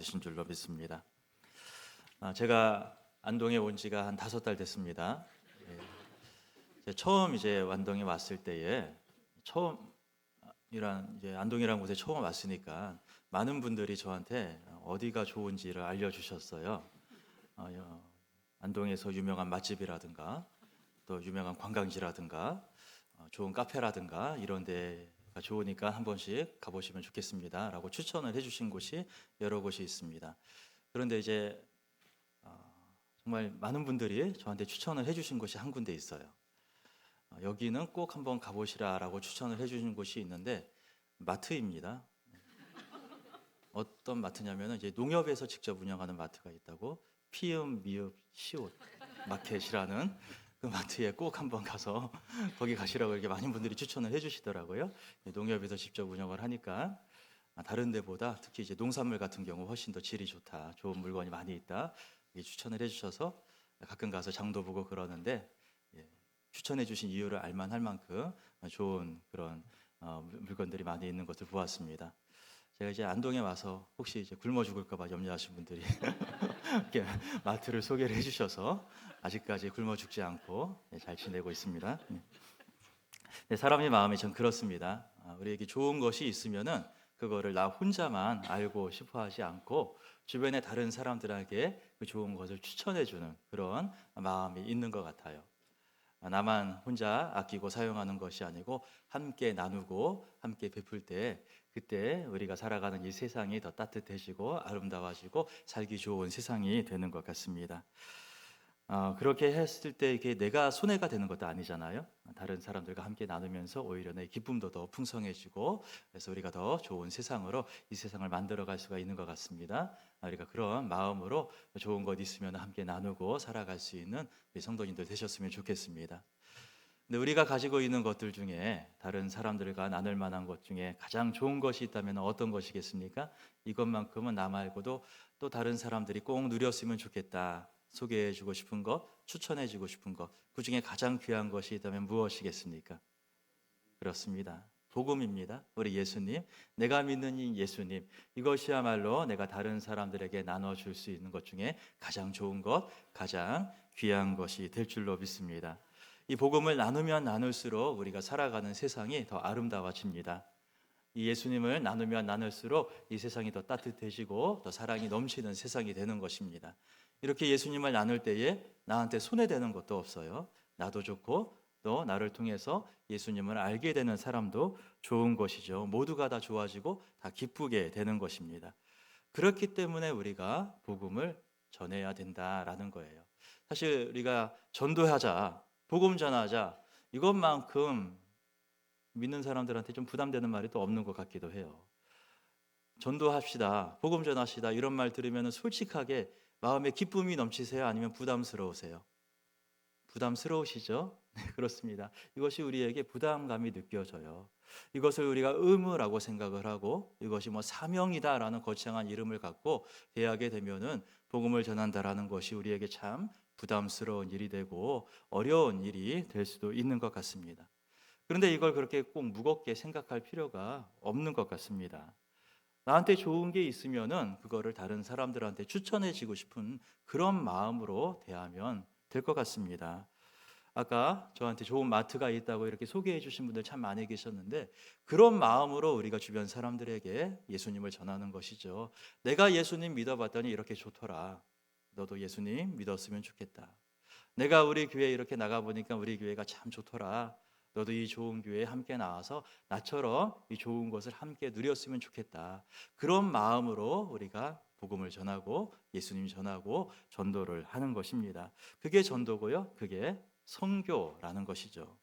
되신 줄로 믿습니다. 제가 안동에 온 지가 한 5달 됐습니다. 처음 이제 안동에 왔을 때에 이제 안동이라는 곳에 처음 왔으니까 많은 분들이 저한테 어디가 좋은지를 알려주셨어요. 안동에서 유명한 맛집이라든가 또 유명한 관광지라든가 좋은 카페라든가 이런 데가 좋으니까 한 번씩 가보시면 좋겠습니다 라고 추천을 해주신 곳이 여러 곳이 있습니다. 그런데 이제 정말 많은 분들이 저한테 추천을 해주신 곳이 한 군데 있어요. 여기는 꼭 한번 가보시라라고 추천을 해주신 곳이 있는데 마트입니다. 어떤 마트냐면 이제 농협에서 직접 운영하는 마트가 있다고, 피읍 미읍 시옷 마켓이라는 그 마트에 꼭 한번 가서 거기 가시라고 이렇게 많은 분들이 추천을 해주시더라고요. 농협에서 직접 운영을 하니까 다른 데보다 특히 이제 농산물 같은 경우 훨씬 더 질이 좋다, 좋은 물건이 많이 있다, 추천을 해주셔서 가끔 가서 장도 보고 그러는데, 추천해 주신 이유를 알만할 만큼 좋은 그런 물건들이 많이 있는 것을 보았습니다. 제가 이제 안동에 와서 혹시 이제 굶어 죽을까봐 염려하신 분들이 이렇게 마트를 소개를 해주셔서 아직까지 굶어 죽지 않고 잘 지내고 있습니다. 사람의 마음이 전 그렇습니다. 우리에게 좋은 것이 있으면은 그거를 나 혼자만 알고 싶어하지 않고 주변의 다른 사람들에게 그 좋은 것을 추천해주는 그런 마음이 있는 것 같아요. 나만 혼자 아끼고 사용하는 것이 아니고 함께 나누고 함께 베풀 때, 그때 우리가 살아가는 이 세상이 더 따뜻해지고 아름다워지고 살기 좋은 세상이 되는 것 같습니다. 그렇게 했을 때 이게 내가 손해가 되는 것도 아니잖아요. 다른 사람들과 함께 나누면서 오히려 내 기쁨도 더 풍성해지고, 그래서 우리가 더 좋은 세상으로 이 세상을 만들어갈 수가 있는 것 같습니다. 우리가 그런 마음으로 좋은 것 있으면 함께 나누고 살아갈 수 있는 우리 성도님들 되셨으면 좋겠습니다. 근데 우리가 가지고 있는 것들 중에 다른 사람들과 나눌 만한 것 중에 가장 좋은 것이 있다면 어떤 것이겠습니까? 이것만큼은 나 말고도 또 다른 사람들이 꼭 누렸으면 좋겠다, 소개해주고 싶은 것, 추천해주고 싶은 것, 그 중에 가장 귀한 것이 있다면 무엇이겠습니까? 그렇습니다. 복음입니다. 우리 예수님, 내가 믿는 이 예수님, 이것이야말로 내가 다른 사람들에게 나눠줄 수 있는 것 중에 가장 좋은 것, 가장 귀한 것이 될 줄로 믿습니다. 이 복음을 나누면 나눌수록 우리가 살아가는 세상이 더 아름다워집니다. 이 예수님을 나누면 나눌수록 이 세상이 더 따뜻해지고 더 사랑이 넘치는 세상이 되는 것입니다. 이렇게 예수님을 나눌 때에 나한테 손해되는 것도 없어요. 나도 좋고 또 나를 통해서 예수님을 알게 되는 사람도 좋은 것이죠. 모두가 다 좋아지고 다 기쁘게 되는 것입니다. 그렇기 때문에 우리가 복음을 전해야 된다라는 거예요. 사실 우리가 전도하자, 복음 전하자, 이것만큼 믿는 사람들한테 좀 부담되는 말이 또 없는 것 같기도 해요. 전도합시다, 복음 전합시다, 이런 말 들으면 솔직하게 마음에 기쁨이 넘치세요? 아니면 부담스러우세요? 부담스러우시죠? 네, 그렇습니다. 이것이 우리에게 부담감이 느껴져요. 이것을 우리가 의무라고 생각을 하고 이것이 뭐 사명이다라는 거창한 이름을 갖고 대하게 되면은 복음을 전한다라는 것이 우리에게 참 부담스러운 일이 되고 어려운 일이 될 수도 있는 것 같습니다. 그런데 이걸 그렇게 꼭 무겁게 생각할 필요가 없는 것 같습니다. 나한테 좋은 게 있으면은 그거를 다른 사람들한테 추천해주고 싶은 그런 마음으로 대하면 될 것 같습니다. 아까 저한테 좋은 마트가 있다고 이렇게 소개해 주신 분들 참 많이 계셨는데, 그런 마음으로 우리가 주변 사람들에게 예수님을 전하는 것이죠. 내가 예수님 믿어봤더니 이렇게 좋더라, 너도 예수님 믿었으면 좋겠다. 내가 우리 교회 이렇게 나가보니까 우리 교회가 참 좋더라, 너도 이 좋은 교회에 함께 나와서 나처럼 이 좋은 것을 함께 누렸으면 좋겠다. 그런 마음으로 우리가 복음을 전하고 예수님 전하고 전도를 하는 것입니다. 그게 전도고요, 그게 선교라는 것이죠.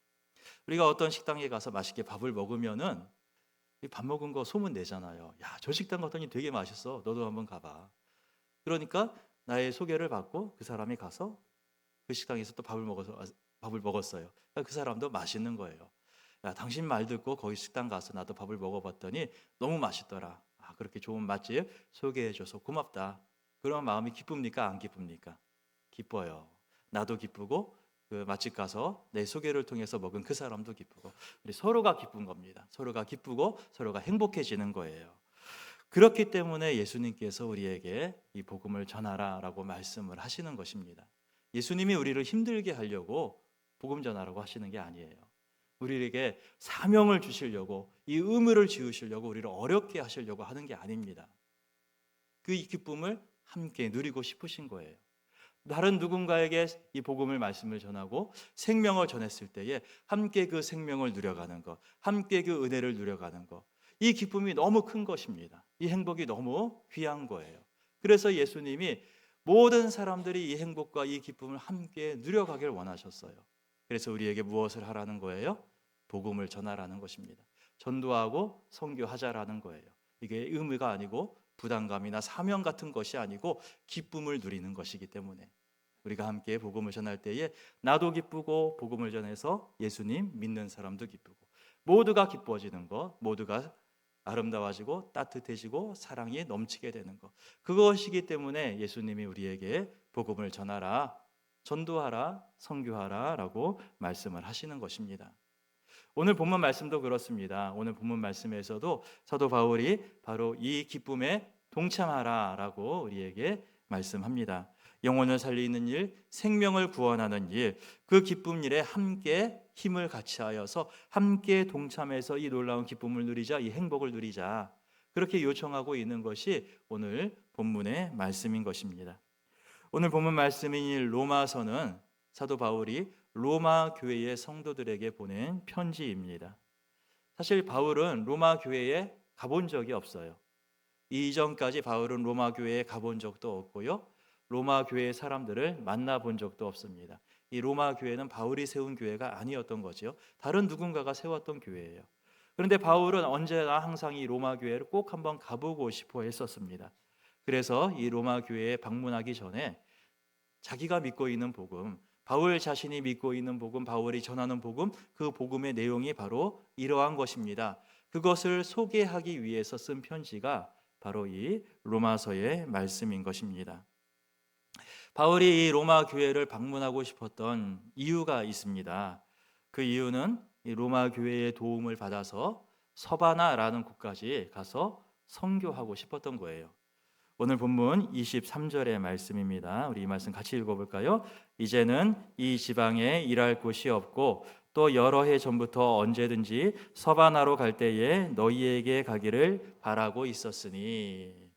우리가 어떤 식당에 가서 맛있게 밥을 먹으면은 밥 먹은 거 소문 내잖아요. 야, 저 식당 갔더니 되게 맛있어, 너도 한번 가봐. 그러니까 나의 소개를 받고 그 사람이 가서 그 식당에서 또 밥을 먹었어요. 그러니까 그 사람도 맛있는 거예요. 야, 당신 말 듣고 거기 식당 가서 나도 밥을 먹어봤더니 너무 맛있더라. 그렇게 좋은 맛집 소개해줘서 고맙다. 그런 마음이 기쁩니까? 안 기쁩니까? 기뻐요. 나도 기쁘고 그 맛집 가서 내 소개를 통해서 먹은 그 사람도 기쁘고, 우리 서로가 기쁜 겁니다. 서로가 기쁘고 서로가 행복해지는 거예요. 그렇기 때문에 예수님께서 우리에게 이 복음을 전하라라고 말씀을 하시는 것입니다. 예수님이 우리를 힘들게 하려고 복음 전하라고 하시는 게 아니에요. 우리에게 사명을 주시려고, 이 의무를 지우시려고, 우리를 어렵게 하시려고 하는 게 아닙니다. 그 기쁨을 함께 누리고 싶으신 거예요. 다른 누군가에게 이 복음을 말씀을 전하고 생명을 전했을 때에 함께 그 생명을 누려가는 것, 함께 그 은혜를 누려가는 것, 이 기쁨이 너무 큰 것입니다. 이 행복이 너무 귀한 거예요. 그래서 예수님이 모든 사람들이 이 행복과 이 기쁨을 함께 누려가길 원하셨어요. 그래서 우리에게 무엇을 하라는 거예요? 복음을 전하라는 것입니다. 전도하고 선교하자라는 거예요. 이게 의무가 아니고 부담감이나 사명 같은 것이 아니고 기쁨을 누리는 것이기 때문에 우리가 함께 복음을 전할 때에 나도 기쁘고 복음을 전해서 예수님 믿는 사람도 기쁘고 모두가 기뻐지는 것, 모두가 아름다워지고 따뜻해지고 사랑이 넘치게 되는 것, 그것이기 때문에 예수님이 우리에게 복음을 전하라, 전도하라, 선교하라 라고 말씀을 하시는 것입니다. 오늘 본문 말씀도 그렇습니다. 오늘 본문 말씀에서도 사도 바울이 바로 이 기쁨에 동참하라라고 우리에게 말씀합니다. 영혼을 살리는 일, 생명을 구원하는 일, 그 기쁨 일에 함께 힘을 같이 하여서 함께 동참해서 이 놀라운 기쁨을 누리자, 이 행복을 누리자, 그렇게 요청하고 있는 것이 오늘 본문의 말씀인 것입니다. 오늘 본문 말씀인 로마서는 사도 바울이 로마 교회의 성도들에게 보낸 편지입니다. 사실 바울은 로마 교회에 가본 적이 없어요. 이전까지 바울은 로마 교회에 가본 적도 없고요, 로마 교회의 사람들을 만나본 적도 없습니다. 이 로마 교회는 바울이 세운 교회가 아니었던 거죠. 다른 누군가가 세웠던 교회예요. 그런데 바울은 언제나 항상 이 로마 교회를 꼭 한번 가보고 싶어 했었습니다. 그래서 이 로마 교회에 방문하기 전에 자기가 믿고 있는 복음, 바울 자신이 믿고 있는 복음, 바울이 전하는 복음, 그 복음의 내용이 바로 이러한 것입니다. 그것을 소개하기 위해서 쓴 편지가 바로 이 로마서의 말씀인 것입니다. 바울이 이 로마 교회를 방문하고 싶었던 이유가 있습니다. 그 이유는 이 로마 교회의 도움을 받아서 서바나라는 곳까지 가서 선교하고 싶었던 거예요. 오늘 본문 23절의 말씀입니다. 우리 이 말씀 같이 읽어볼까요? 이제는 이 지방에 일할 곳이 없고 또 여러 해 전부터 언제든지 서바나로 갈 때에 너희에게 가기를 바라고 있었으니.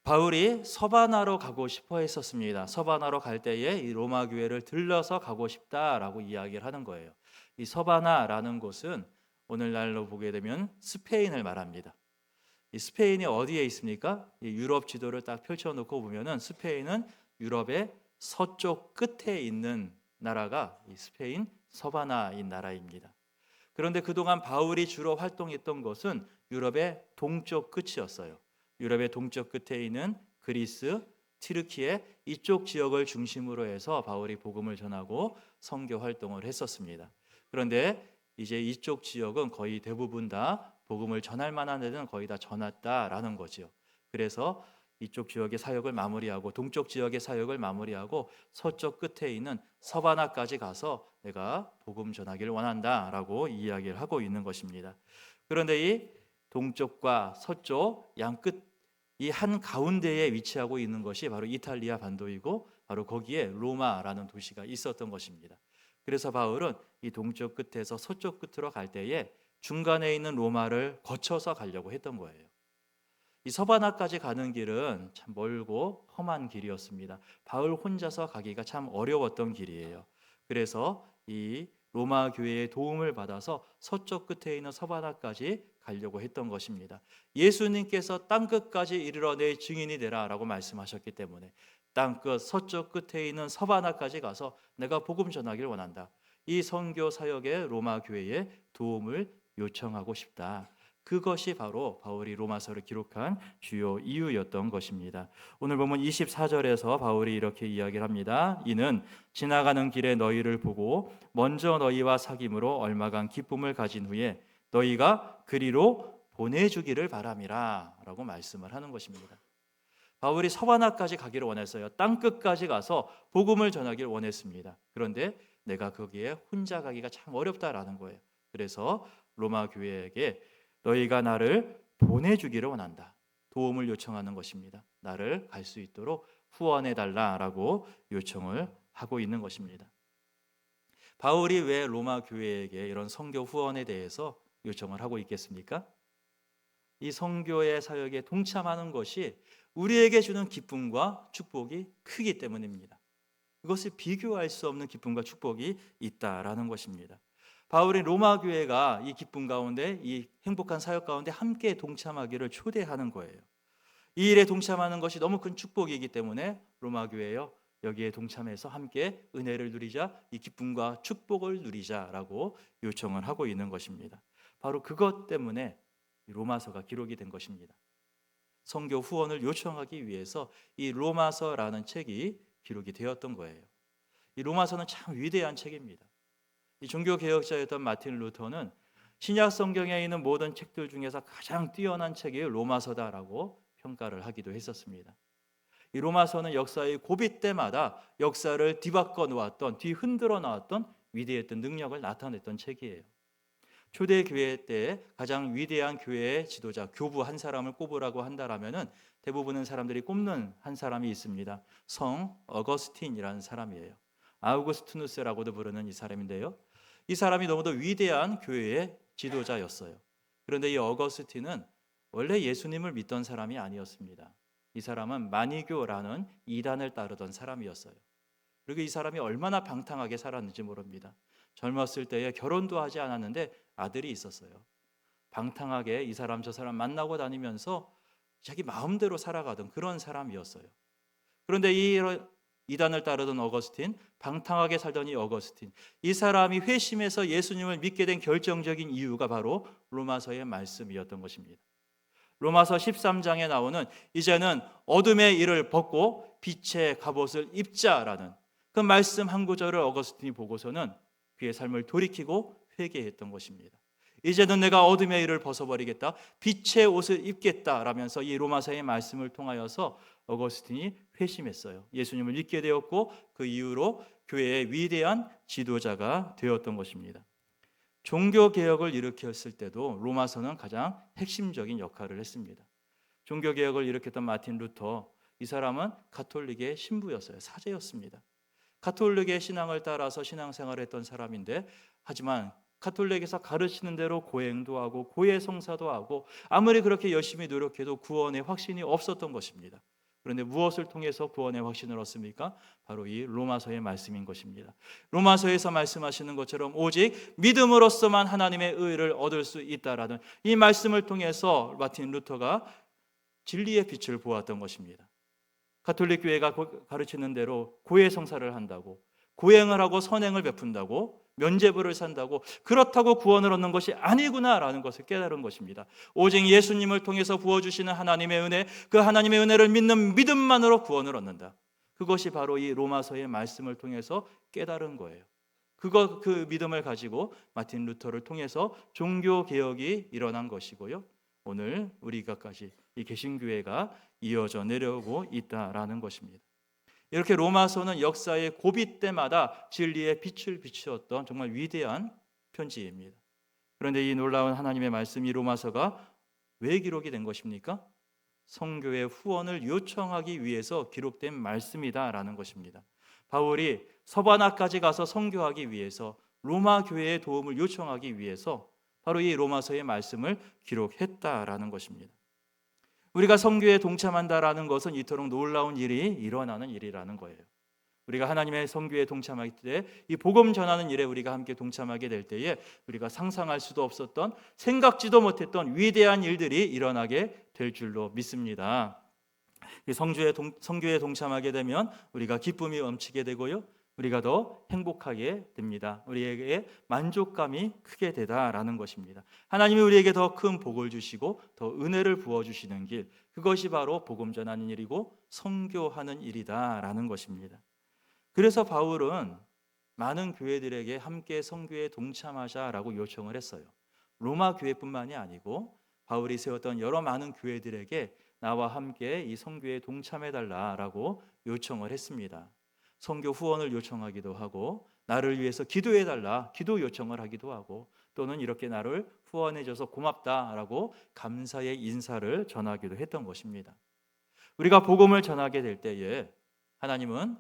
바울이 서바나로 가고 싶어 했었습니다. 서바나로 갈 때에 이 로마 교회를 들러서 가고 싶다라고 이야기를 하는 거예요. 이 서바나라는 곳은 오늘날로 보게 되면 스페인을 말합니다. 이 스페인이 어디에 있습니까? 이 유럽 지도를 딱 펼쳐놓고 보면은 스페인은 유럽의 서쪽 끝에 있는 나라가 이 스페인 서바나인 나라입니다. 그런데 그동안 바울이 주로 활동했던 것은 유럽의 동쪽 끝이었어요. 유럽의 동쪽 끝에 있는 그리스, 튀르키예 이쪽 지역을 중심으로 해서 바울이 복음을 전하고 선교 활동을 했었습니다. 그런데 이제 이쪽 지역은 거의 대부분 다 복음을 전할 만한 데는 거의 다 전했다라는 거죠. 그래서 이쪽 지역의 사역을 마무리하고 동쪽 지역의 사역을 마무리하고 서쪽 끝에 있는 서바나까지 가서 내가 복음 전하기를 원한다라고 이야기를 하고 있는 것입니다. 그런데 이 동쪽과 서쪽 양 끝 이 한 가운데에 위치하고 있는 것이 바로 이탈리아 반도이고 바로 거기에 로마라는 도시가 있었던 것입니다. 그래서 바울은 이 동쪽 끝에서 서쪽 끝으로 갈 때에 중간에 있는 로마를 거쳐서 가려고 했던 거예요. 이 서바나까지 가는 길은 참 멀고 험한 길이었습니다. 바울 혼자서 가기가 참 어려웠던 길이에요. 그래서 이 로마 교회의 도움을 받아서 서쪽 끝에 있는 서바나까지 가려고 했던 것입니다. 예수님께서 땅끝까지 이르러 내 증인이 되라라고 말씀하셨기 때문에 땅끝 서쪽 끝에 있는 서바나까지 가서 내가 복음 전하기를 원한다. 이 선교 사역에 로마 교회의 도움을 요청하고 싶다. 그것이 바로 바울이 로마서를 기록한 주요 이유였던 것입니다. 오늘 보면 24절에서 바울이 이렇게 이야기를 합니다. 이는 지나가는 길에 너희를 보고 먼저 너희와 사귐으로 얼마간 기쁨을 가진 후에 너희가 그리로 보내주기를 바람이라 라고 말씀을 하는 것입니다. 바울이 서바나까지 가기를 원했어요. 땅끝까지 가서 복음을 전하기를 원했습니다. 그런데 내가 거기에 혼자 가기가 참 어렵다라는 거예요. 그래서 로마 교회에게 너희가 나를 보내주기를 원한다. 도움을 요청하는 것입니다. 나를 갈 수 있도록 후원해 달라라고 요청을 하고 있는 것입니다. 바울이 왜 로마 교회에게 이런 선교 후원에 대해서 요청을 하고 있겠습니까? 이 선교의 사역에 동참하는 것이 우리에게 주는 기쁨과 축복이 크기 때문입니다. 그것을 비교할 수 없는 기쁨과 축복이 있다라는 것입니다. 바울이 로마 교회가 이 기쁨 가운데, 이 행복한 사역 가운데 함께 동참하기를 초대하는 거예요. 이 일에 동참하는 것이 너무 큰 축복이기 때문에 로마 교회여 여기에 동참해서 함께 은혜를 누리자, 이 기쁨과 축복을 누리자라고 요청을 하고 있는 것입니다. 바로 그것 때문에 로마서가 기록이 된 것입니다. 선교 후원을 요청하기 위해서 이 로마서라는 책이 기록이 되었던 거예요. 이 로마서는 참 위대한 책입니다. 이 종교 개혁자였던 마틴 루터는 신약 성경에 있는 모든 책들 중에서 가장 뛰어난 책이 로마서다라고 평가를 하기도 했었습니다. 이 로마서는 역사의 고비 때마다 역사를 뒤바꿔 놓았던, 뒤흔들어 놓았던 위대했던 능력을 나타냈던 책이에요. 초대 교회 때 가장 위대한 교회의 지도자, 교부 한 사람을 꼽으라고 한다라면은 대부분의 사람들이 꼽는 한 사람이 있습니다. 성 어거스틴이라는 사람이에요. 아우구스투누스라고도 부르는 이 사람인데요. 이 사람이 너무도 위대한 교회의 지도자였어요. 그런데 이 어거스틴은 원래 예수님을 믿던 사람이 아니었습니다. 이 사람은 마니교라는 이단을 따르던 사람이었어요. 그리고 이 사람이 얼마나 방탕하게 살았는지 모릅니다. 젊었을 때에 결혼도 하지 않았는데 아들이 있었어요. 방탕하게 이 사람 저 사람 만나고 다니면서 자기 마음대로 살아가던 그런 사람이었어요. 그런데 이 이단을 따르던 어거스틴, 방탕하게 살던 이 어거스틴, 이 사람이 회심해서 예수님을 믿게 된 결정적인 이유가 바로 로마서의 말씀이었던 것입니다. 로마서 13장에 나오는 이제는 어둠의 일을 벗고 빛의 갑옷을 입자라는 그 말씀 한 구절을 어거스틴이 보고서는 그의 삶을 돌이키고 회개했던 것입니다. 이제는 내가 어둠의 일을 벗어버리겠다, 빛의 옷을 입겠다라면서 이 로마서의 말씀을 통하여서 어거스틴이 회심했어요. 예수님을 믿게 되었고 그 이후로 교회의 위대한 지도자가 되었던 것입니다. 종교개혁을 일으켰을 때도 로마서는 가장 핵심적인 역할을 했습니다. 종교개혁을 일으켰던 마틴 루터, 이 사람은 가톨릭의 신부였어요. 사제였습니다. 가톨릭의 신앙을 따라서 신앙생활을 했던 사람인데, 하지만 가톨릭에서 가르치는 대로 고행도 하고 고해 성사도 하고 아무리 그렇게 열심히 노력해도 구원의 확신이 없었던 것입니다. 그런데 무엇을 통해서 구원의 확신을 얻습니까? 바로 이 로마서의 말씀인 것입니다. 로마서에서 말씀하시는 것처럼 오직 믿음으로써만 하나님의 의를 얻을 수 있다라는 이 말씀을 통해서 마틴 루터가 진리의 빛을 보았던 것입니다. 가톨릭 교회가 가르치는 대로 고해 성사를 한다고, 고행을 하고 선행을 베푼다고, 면죄부를 산다고, 그렇다고 구원을 얻는 것이 아니구나라는 것을 깨달은 것입니다. 오직 예수님을 통해서 부어주시는 하나님의 은혜, 그 하나님의 은혜를 믿는 믿음만으로 구원을 얻는다. 그것이 바로 이 로마서의 말씀을 통해서 깨달은 거예요. 그 믿음을 가지고 마틴 루터를 통해서 종교개혁이 일어난 것이고요, 오늘 우리가까지 이 개신교회가 이어져 내려오고 있다라는 것입니다. 이렇게 로마서는 역사의 고비 때마다 진리의 빛을 비추었던 정말 위대한 편지입니다. 그런데 이 놀라운 하나님의 말씀, 이 로마서가 왜 기록이 된 것입니까? 선교의 후원을 요청하기 위해서 기록된 말씀이다라는 것입니다. 바울이 서바나까지 가서 선교하기 위해서, 로마 교회의 도움을 요청하기 위해서 바로 이 로마서의 말씀을 기록했다라는 것입니다. 우리가 선교에 동참한다라는 것은 이토록 놀라운 일이 일어나는 일이라는 거예요. 우리가 하나님의 선교에 동참할 때, 이 복음 전하는 일에 우리가 함께 동참하게 될 때에 우리가 상상할 수도 없었던, 생각지도 못했던 위대한 일들이 일어나게 될 줄로 믿습니다. 이 선교에 동참하게 되면 우리가 기쁨이 넘치게 되고요, 우리가 더 행복하게 됩니다. 우리에게 만족감이 크게 되다라는 것입니다. 하나님이 우리에게 더 큰 복을 주시고 더 은혜를 부어주시는 길, 그것이 바로 복음 전하는 일이고 선교하는 일이다라는 것입니다. 그래서 바울은 많은 교회들에게 함께 선교에 동참하자라고 요청을 했어요. 로마 교회뿐만이 아니고 바울이 세웠던 여러 많은 교회들에게 나와 함께 이 선교에 동참해달라라고 요청을 했습니다. 선교 후원을 요청하기도 하고, 나를 위해서 기도해달라 기도 요청을 하기도 하고, 또는 이렇게 나를 후원해줘서 고맙다라고 감사의 인사를 전하기도 했던 것입니다. 우리가 복음을 전하게 될 때에 하나님은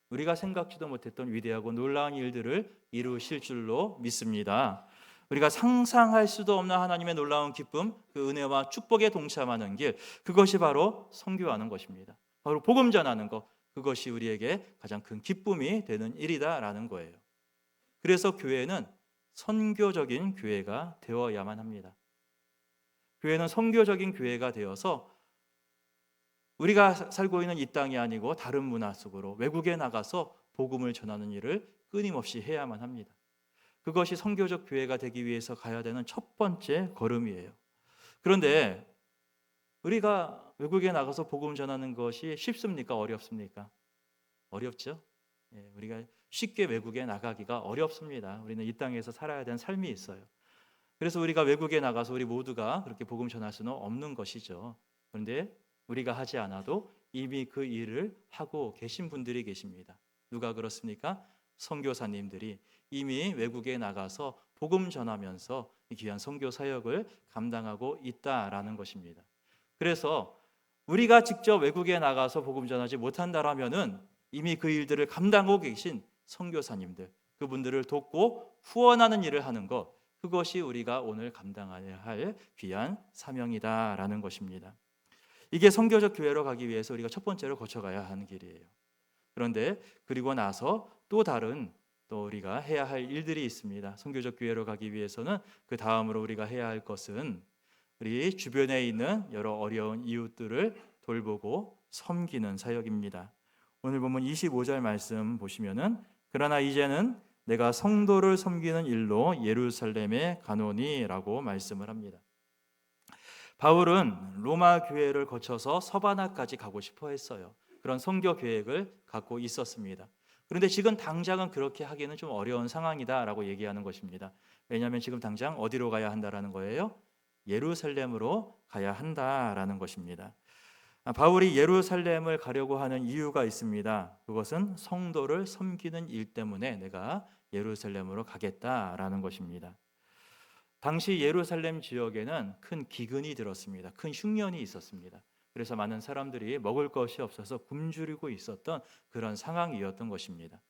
우리가 생각지도 못했던 위대하고 놀라운 일들을 이루실 줄로 믿습니다. 우리가 상상할 수도 없는 하나님의 놀라운 기쁨, 그 은혜와 축복에 동참하는 길, 그것이 바로 선교하는 것입니다. 바로 복음 전하는 것, 그것이 우리에게 가장 큰 기쁨이 되는 일이다라는 거예요. 그래서 교회는 선교적인 교회가 되어야만 합니다. 교회는 선교적인 교회가 되어서 우리가 살고 있는 이 땅이 아니고 다른 문화 속으로 외국에 나가서 복음을 전하는 일을 끊임없이 해야만 합니다. 그것이 선교적 교회가 되기 위해서 가야 되는 첫 번째 걸음이에요. 그런데 우리가 외국에 나가서 복음 전하는 것이 쉽습니까? 어렵습니까? 어렵죠? 우리가 쉽게 외국에 나가기가 어렵습니다. 우리는 이 땅에서 살아야 되는 삶이 있어요. 그래서 우리가 외국에 나가서 우리 모두가 그렇게 복음 전할 수는 없는 것이죠. 그런데 우리가 하지 않아도 이미 그 일을 하고 계신 분들이 계십니다. 누가 그렇습니까? 선교사님들이 이미 외국에 나가서 복음 전하면서 이 귀한 선교 사역을 감당하고 있다라는 것입니다. 그래서 우리가 직접 외국에 나가서 복음 전하지 못한다라면은 이미 그 일들을 감당하고 계신 선교사님들, 그분들을 돕고 후원하는 일을 하는 것, 그것이 우리가 오늘 감당해야 할 귀한 사명이다라는 것입니다. 이게 선교적 교회로 가기 위해서 우리가 첫 번째로 거쳐가야 하는 길이에요. 그런데 그리고 나서 또 다른 우리가 해야 할 일들이 있습니다. 선교적 교회로 가기 위해서는 그 다음으로 우리가 해야 할 것은 우리 주변에 있는 여러 어려운 이웃들을 돌보고 섬기는 사역입니다. 오늘 보면 25절 말씀 보시면은 그러나 이제는 내가 성도를 섬기는 일로 예루살렘에 가노니라고 말씀을 합니다. 바울은 로마 교회를 거쳐서 서바나까지 가고 싶어 했어요. 그런 선교 계획을 갖고 있었습니다. 그런데 지금 당장은 그렇게 하기는 좀 어려운 상황이다라고 얘기하는 것입니다. 왜냐하면 지금 당장 어디로 가야 한다라는 거예요? 예루살렘으로 가야 한다라는 것입니다. 바울이 예루살렘을 가려고 하는 이유가 있습니다. 그것은 성도를 섬기는 일 때문에 내가 예루살렘으로 가겠다라는 것입니다. 당시 예루살렘 지역에는 큰 기근이 들었습니다. 큰 흉년이 있었습니다. 그래서 많은 사람들이 먹을 것이 없어서 굶주리고 있었던 그런 상황이었던 것입니다.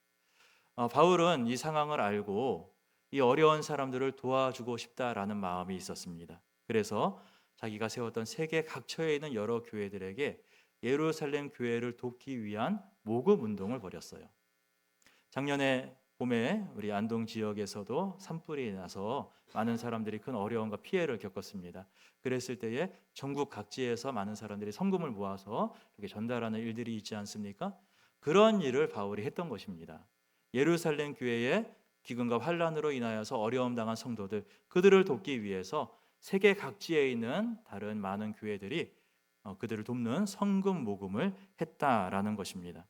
바울은 이 상황을 알고 이 어려운 사람들을 도와주고 싶다라는 마음이 있었습니다. 그래서 자기가 세웠던 세계 각처에 있는 여러 교회들에게 예루살렘 교회를 돕기 위한 모금 운동을 벌였어요. 작년에 봄에 우리 안동 지역에서도 산불이 나서 많은 사람들이 큰 어려움과 피해를 겪었습니다. 그랬을 때에 전국 각지에서 많은 사람들이 성금을 모아서 이렇게 전달하는 일들이 있지 않습니까? 그런 일을 바울이 했던 것입니다. 예루살렘 교회의 기근과 환란으로 인하여서 어려움 당한 성도들, 그들을 돕기 위해서 세계 각지에 있는 다른 많은 교회들이 그들을 돕는 성금 모금을 했다라는 것입니다.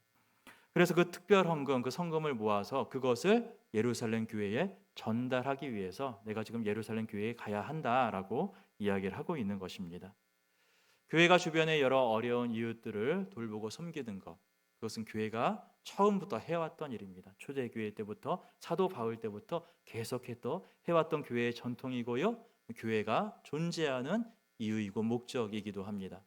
그래서 그 특별 헌금, 그 성금을 모아서 그것을 예루살렘 교회에 전달하기 위해서 내가 지금 예루살렘 교회에 가야 한다라고 이야기를 하고 있는 것입니다. 교회가 주변의 여러 어려운 이웃들을 돌보고 섬기는 것, 그것은 교회가 처음부터 해왔던 일입니다. 초대교회 때부터 사도 바울 때부터 계속해서 해왔던 교회의 전통이고요, 교회가 존재하는 이유이고 목적이기도 합니다.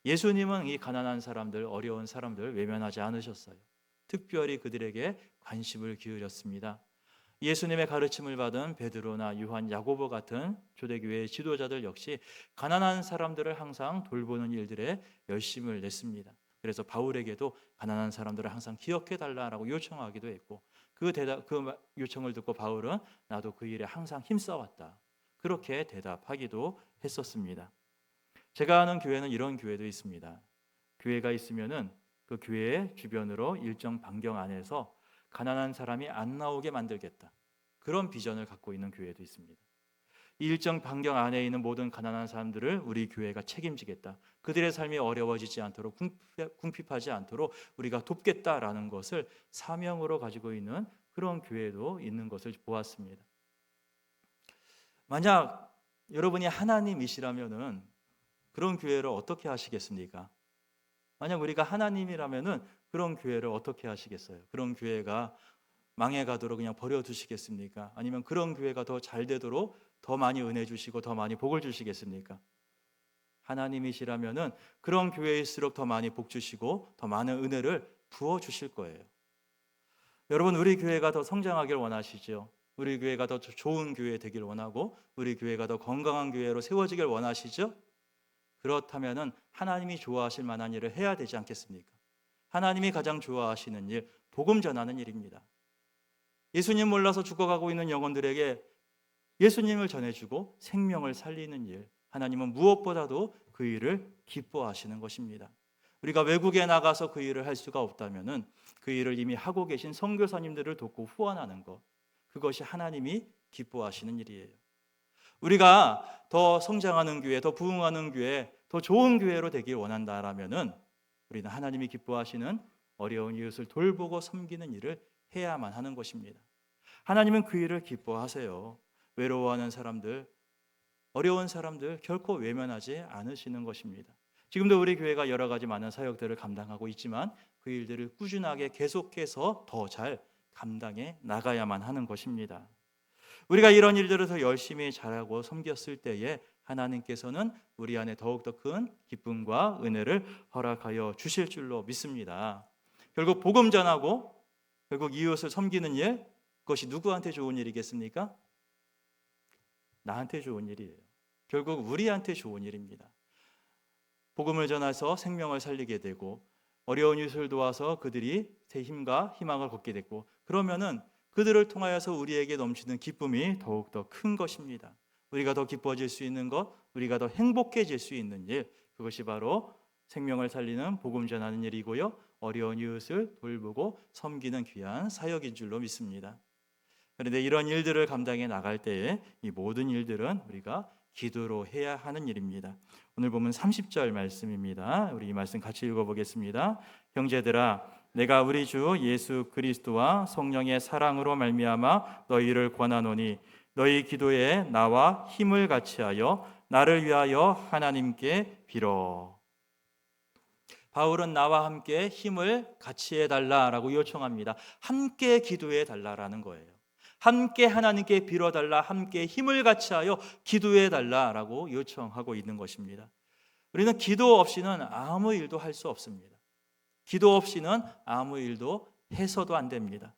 예수님은 이 가난한 사람들, 어려운 사람들 외면하지 않으셨어요. 특별히 그들에게 관심을 기울였습니다. 예수님의 가르침을 받은 베드로나 요한, 야고보 같은 초대교회의 지도자들 역시 가난한 사람들을 항상 돌보는 일들에 열심을 냈습니다. 그래서 바울에게도 가난한 사람들을 항상 기억해 달라라고 요청하기도 했고, 그 요청을 듣고 바울은 나도 그 일에 항상 힘써왔다, 그렇게 대답하기도 했었습니다. 제가 아는 교회는 이런 교회도 있습니다. 교회가 있으면은 그 교회의 주변으로 일정 반경 안에서 가난한 사람이 안 나오게 만들겠다, 그런 비전을 갖고 있는 교회도 있습니다. 이 일정 반경 안에 있는 모든 가난한 사람들을 우리 교회가 책임지겠다, 그들의 삶이 어려워지지 않도록 궁핍하지 않도록 우리가 돕겠다라는 것을 사명으로 가지고 있는 그런 교회도 있는 것을 보았습니다. 만약 여러분이 하나님이시라면은 그런 교회를 어떻게 하시겠습니까? 만약 우리가 하나님이라면은 그런 교회를 어떻게 하시겠어요? 그런 교회가 망해가도록 그냥 버려두시겠습니까? 아니면 그런 교회가 더 잘 되도록 더 많이 은혜 주시고 더 많이 복을 주시겠습니까? 하나님이시라면은 그런 교회일수록 더 많이 복 주시고 더 많은 은혜를 부어 주실 거예요. 여러분, 우리 교회가 더 성장하길 원하시죠? 우리 교회가 더 좋은 교회 되길 원하고 우리 교회가 더 건강한 교회로 세워지길 원하시죠? 그렇다면은 하나님이 좋아하실 만한 일을 해야 되지 않겠습니까? 하나님이 가장 좋아하시는 일, 복음 전하는 일입니다. 예수님 몰라서 죽어가고 있는 영혼들에게 예수님을 전해주고 생명을 살리는 일, 하나님은 무엇보다도 그 일을 기뻐하시는 것입니다. 우리가 외국에 나가서 그 일을 할 수가 없다면은 그 일을 이미 하고 계신 선교사님들을 돕고 후원하는 것, 그것이 하나님이 기뻐하시는 일이에요. 우리가 더 성장하는 교회, 더 부흥하는 교회, 더 좋은 교회로 되길 원한다라면은 우리는 하나님이 기뻐하시는 어려운 이웃을 돌보고 섬기는 일을 해야만 하는 것입니다. 하나님은 그 일을 기뻐하세요. 외로워하는 사람들, 어려운 사람들 결코 외면하지 않으시는 것입니다. 지금도 우리 교회가 여러 가지 많은 사역들을 감당하고 있지만 그 일들을 꾸준하게 계속해서 더 잘 감당해 나가야만 하는 것입니다. 우리가 이런 일들을 더 열심히 잘하고 섬겼을 때에 하나님께서는 우리 안에 더욱더 큰 기쁨과 은혜를 허락하여 주실 줄로 믿습니다. 결국 복음 전하고 결국 이웃을 섬기는 일, 그것이 누구한테 좋은 일이겠습니까? 나한테 좋은 일이에요. 결국 우리한테 좋은 일입니다. 복음을 전해서 생명을 살리게 되고 어려운 이웃을 도와서 그들이 새 힘과 희망을 갖게 됐고, 그러면은 그들을 통하여서 우리에게 넘치는 기쁨이 더욱더 큰 것입니다. 우리가 더 기뻐질 수 있는 것, 우리가 더 행복해질 수 있는 일, 그것이 바로 생명을 살리는 복음 전하는 일이고요, 어려운 이웃을 돌보고 섬기는 귀한 사역인 줄로 믿습니다. 그런데 이런 일들을 감당해 나갈 때에 이 모든 일들은 우리가 기도로 해야 하는 일입니다. 오늘 보면 30절 말씀입니다. 우리 이 말씀 같이 읽어보겠습니다. 형제들아, 내가 우리 주 예수 그리스도와 성령의 사랑으로 말미암아 너희를 권하노니 너희 기도에 나와 힘을 같이하여 나를 위하여 하나님께 빌어. 바울은 나와 함께 힘을 같이 해달라라고 요청합니다. 함께 기도해 달라라는 거예요. 함께 하나님께 빌어달라, 함께 힘을 같이하여 기도해 달라라고 요청하고 있는 것입니다. 우리는 기도 없이는 아무 일도 할 수 없습니다. 기도 없이는 아무 일도 해서도 안 됩니다.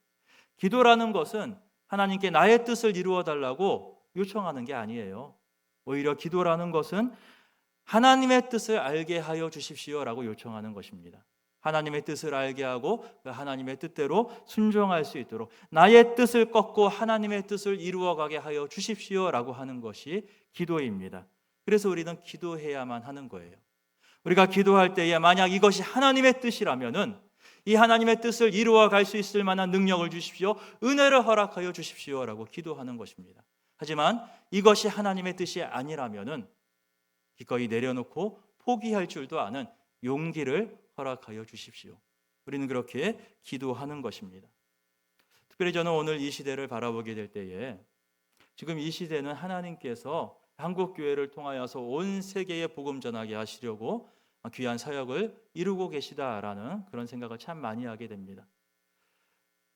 기도라는 것은 하나님께 나의 뜻을 이루어 달라고 요청하는 게 아니에요. 오히려 기도라는 것은 하나님의 뜻을 알게 하여 주십시오라고 요청하는 것입니다. 하나님의 뜻을 알게 하고 그 하나님의 뜻대로 순종할 수 있도록 나의 뜻을 꺾고 하나님의 뜻을 이루어가게 하여 주십시오라고 하는 것이 기도입니다. 그래서 우리는 기도해야만 하는 거예요. 우리가 기도할 때에 만약 이것이 하나님의 뜻이라면은 이 하나님의 뜻을 이루어갈 수 있을 만한 능력을 주십시오, 은혜를 허락하여 주십시오라고 기도하는 것입니다. 하지만 이것이 하나님의 뜻이 아니라면은 기꺼이 내려놓고 포기할 줄도 아는 용기를 허락하여 주십시오. 우리는 그렇게 기도하는 것입니다. 특별히 저는 오늘 이 시대를 바라보게 될 때에 지금 이 시대는 하나님께서 한국교회를 통하여서 온 세계에 복음 전하게 하시려고 귀한 사역을 이루고 계시다라는 그런 생각을 참 많이 하게 됩니다.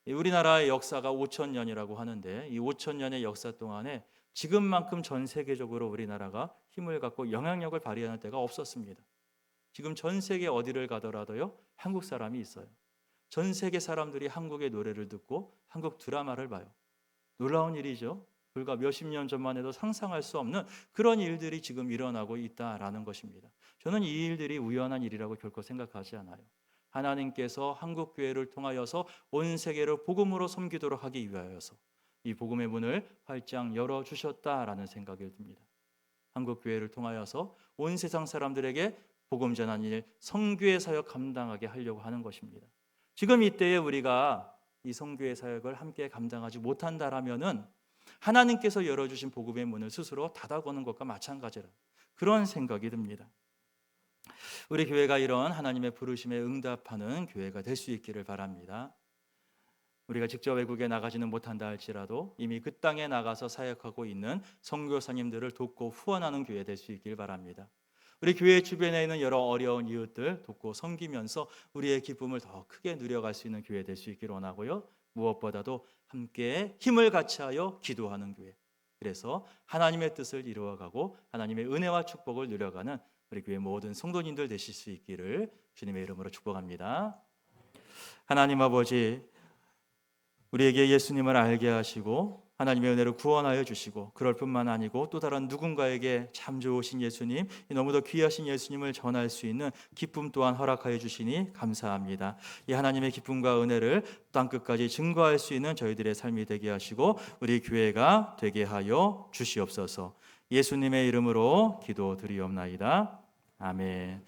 우리나라의 역사가 5,000년이라고 하는데 이 5,000년의 역사 동안에 지금만큼 전 세계적으로 우리나라가 힘을 갖고 영향력을 발휘하는 때가 없었습니다. 지금 전 세계 어디를 가더라도요, 한국 사람이 있어요. 전 세계 사람들이 한국의 노래를 듣고 한국 드라마를 봐요. 놀라운 일이죠. 불과 몇십 년 전만 해도 상상할 수 없는 그런 일들이 지금 일어나고 있다라는 것입니다. 저는 이 일들이 우연한 일이라고 결코 생각하지 않아요. 하나님께서 한국 교회를 통하여서 온 세계를 복음으로 섬기도록 하기 위하여서 이 복음의 문을 활짝 열어주셨다라는 생각이 듭니다. 한국 교회를 통하여서 온 세상 사람들에게 복음 전하는 일, 선교의 사역 감당하게 하려고 하는 것입니다. 지금 이때에 우리가 이 선교의 사역을 함께 감당하지 못한다라면은 하나님께서 열어주신 복음의 문을 스스로 닫아거는 것과 마찬가지라 그런 생각이 듭니다. 우리 교회가 이런 하나님의 부르심에 응답하는 교회가 될 수 있기를 바랍니다. 우리가 직접 외국에 나가지는 못한다 할지라도 이미 그 땅에 나가서 사역하고 있는 선교사님들을 돕고 후원하는 교회 될 수 있길 바랍니다. 우리 교회 주변에 있는 여러 어려운 이웃들 돕고 섬기면서 우리의 기쁨을 더 크게 누려갈 수 있는 교회 될 수 있기를 원하고요. 무엇보다도 함께 힘을 같이하여 기도하는 교회, 그래서 하나님의 뜻을 이루어가고 하나님의 은혜와 축복을 누려가는 우리 교회 모든 성도님들 되실 수 있기를 주님의 이름으로 축복합니다. 하나님 아버지, 우리에게 예수님을 알게 하시고 하나님의 은혜로 구원하여 주시고 그럴 뿐만 아니고 또 다른 누군가에게 참 좋으신 예수님, 너무도 귀하신 예수님을 전할 수 있는 기쁨 또한 허락하여 주시니 감사합니다. 이 하나님의 기쁨과 은혜를 땅끝까지 증거할 수 있는 저희들의 삶이 되게 하시고 우리 교회가 되게 하여 주시옵소서. 예수님의 이름으로 기도드리옵나이다. 아멘.